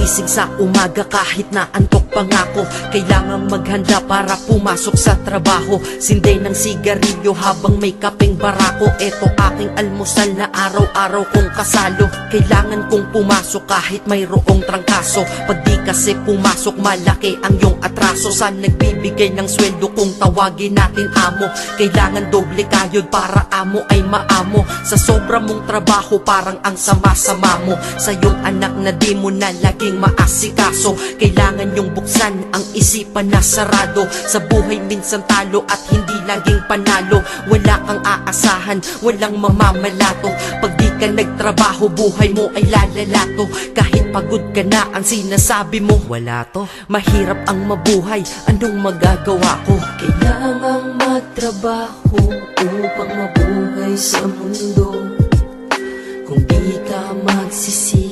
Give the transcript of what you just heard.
Isig sa umaga kahit na antok pa nga ako, kailangang maghanda para pumasok sa trabaho. Sinday ng sigarilyo habang may kapeng barako. Eto aking almusal na araw-araw kong kasalo. Kailangan kong pumasok kahit mayroong trangkaso. Pag di kasi pumasok malaki ang iyong atraso. Sa nagbibigay ng sweldo kung tawagin natin amo, kailangan doble kayod para amo ay maamo. Sa sobra mong trabaho parang ang sama-sama mo. Sa iyong anak na di mo na laging maasikaso, kailangan yung buksan ang isipan na sarado. Sa buhay minsan talo at hindi laging panalo. Wala kang aasahan, walang mamamalato. Pag di ka nagtrabaho, buhay mo ay lalalato. Kahit pagod ka na, ang sinasabi mo wala to. Mahirap ang mabuhay, anong magagawa ko? Kailangang magtrabaho upang mabuhay sa mundo. Kung di ka magsisi